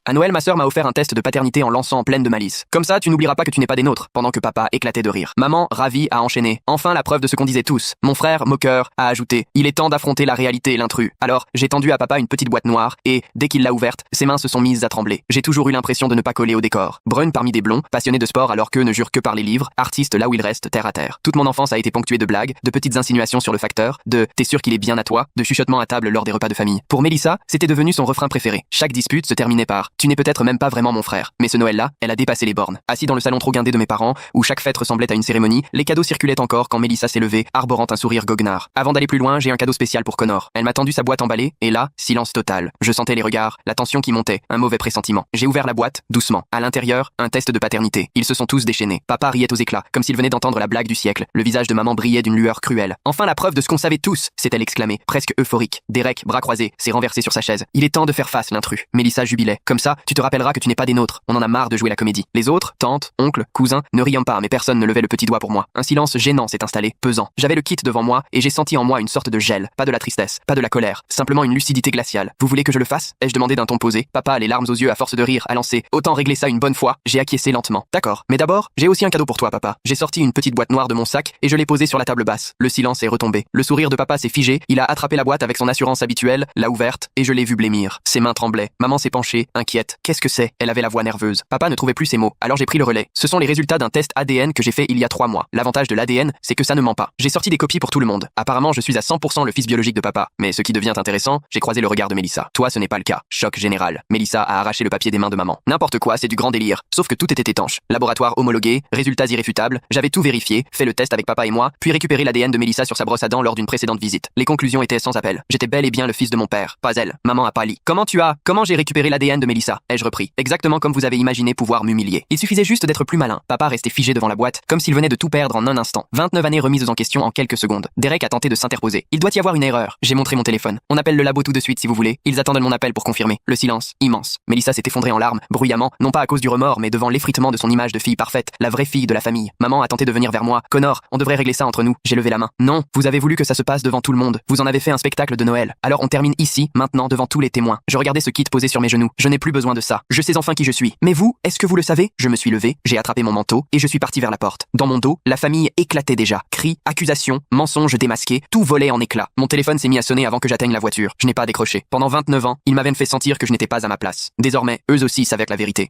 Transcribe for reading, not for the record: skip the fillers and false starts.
À Noël, ma sœur m'a offert un test de paternité en lançant en pleine de malice. Comme ça, tu n'oublieras pas que tu n'es pas des nôtres, pendant que papa éclatait de rire. Maman, ravie, a enchaîné. Enfin, la preuve de ce qu'on disait tous. Mon frère, moqueur, a ajouté. Il est temps d'affronter la réalité et l'intrus. Alors, j'ai tendu à papa une petite boîte noire, et, dès qu'il l'a ouverte, ses mains se sont mises à trembler. J'ai toujours eu l'impression de ne pas coller au décor. Brun parmi des blonds, passionné de sport alors qu'eux ne jurent que par les livres, artiste là où il reste, terre à terre. Toute mon enfance a été ponctuée de blagues, de petites insinuations sur le facteur, de « t'es sûr qu'il est bien à toi ?» de chuchotements à table lors des repas de famille. Pour Mélissa, c'était devenu son refrain préféré. Chaque dispute se terminait par « tu n'es peut-être même pas vraiment mon frère ». Mais ce Noël-là, elle a dépassé les bornes. Assis dans le salon trop guindé de mes parents, où chaque fête ressemblait à une cérémonie, les cadeaux circulaient encore quand Mélissa s'est levée, arborant un sourire goguenard. Avant d'aller plus loin, j'ai un cadeau spécial pour Connor. Elle m'a tendu sa boîte emballée, et là, silence total. Je sentais les regards, la tension qui montait, un mauvais pressentiment. J'ai ouvert la boîte, doucement. À l'intérieur, un test de paternité. Ils se sont tous déchaînés. Papa riait aux éclats, comme s'il venait d'entendre la blague du siècle. Le visage de maman brillait d'une lueur cruelle. Enfin la preuve de ce qu'on savait tous, s'est-elle exclamée, presque euphorique. Derek, bras croisés, s'est renversé sur sa chaise. Il est temps de faire face, l'intrus. Mélissa jubilait. Comme ça, tu te rappelleras que tu n'es pas des nôtres. On en a marre de jouer la comédie. Les autres, tantes, oncles, cousins, ne riant pas, mais personne ne levait le petit doigt pour moi. Un silence gênant s'est installé, pesant. J'avais le kit devant moi, et j'ai senti en moi une sorte de gel. Pas de la tristesse, pas de la colère, simplement une lucidité glaciale. Vous voulez que je le fasse? Ai-je demandé d'un ton posé. Papa, les larmes aux yeux à force de rire, a lancé. Autant régler ça une bonne fois. J'ai acquiescé lentement. D'accord. Mais d'abord, j'ai aussi un cadeau pour toi, papa. J'ai sorti une petite boîte noire de mon sac, et je l'ai posée sur la table basse. Le silence est retombé. Le sourire de papa s'est figé, il a attrapé la boîte avec son assurance habituelle, l'a ouverte, et je l'ai vu blêmir. Ses mains tremblaient. Maman s'est penchée, inquiète. Qu'est-ce que c'est? Elle avait la voix nerveuse. Papa ne trouvait plus ses mots, alors j'ai pris le relais. Ce sont les résultats d'un test ADN que j'ai fait il y a 3 mois. L'avantage de l'ADN, c'est que ça ne ment pas. J'ai sorti des copies pour tout le monde. Apparemment, je suis à 100% le fils biologique de papa. Mais ce qui devient intéressant, j'ai croisé le regard de Mélissa. Toi, ce n'est pas le cas. Choc général. Mélissa a arraché le papier des mains de maman. N'importe quoi, c'est du grand délire. Sauf que tout était étanche. Laboratoire homologué, résultats irréfutables. J'avais tout vérifié, fait le test avec papa et moi, puis récupéré l'ADN de Mélissa sur sa brosse à dents lors d'une précédente visite. Les conclusions étaient sans appel. J'étais bel et bien le fils de mon père, pas elle. Maman a pâli. Comment j'ai récupéré l'ADN de Mélissa? Ai-je repris. Exactement comme vous avez imaginé pouvoir m'humilier. Il suffisait juste d'être plus malin. Papa restait figé devant la boîte, comme s'il venait de tout perdre en un instant. 29 années remises en question en quelques secondes. Derek a tenté de s'interposer. Il doit y avoir une erreur. J'ai montré mon téléphone. On appelle le labo tout de suite si vous voulez. Ils attendent mon appel pour confirmer. Le silence, immense. Mélissa s'est effondrée en larmes, bruyamment, non pas à cause du remords, mais devant l'effritement de son image de fille parfaite, la vraie fille de la famille. Maman a tenté de venir vers moi. Connor, on devrait régler ça entre nous. J'ai levé la main. Non, vous avez voulu que ça se passe devant tout le monde. Vous en avez fait un spectacle de Noël. Alors on termine ici, maintenant, devant tous les témoins. Je regardais ce kit posé sur mes genoux. Je n'ai plus besoin de ça. Je sais enfin qui je suis. Mais vous, est-ce que vous le savez? Je me suis levé, j'ai attrapé mon manteau, et je suis parti vers la porte. Dans mon dos, la famille éclatait déjà. Cris, accusations, mensonges démasqués, tout volait en éclats. Mon téléphone s'est mis à sonner avant que j'atteigne la voiture. Je n'ai pas décroché. Pendant 29 ans, ils m'avaient fait sentir que je n'étais pas à ma place. Désormais, eux aussi savaient la vérité.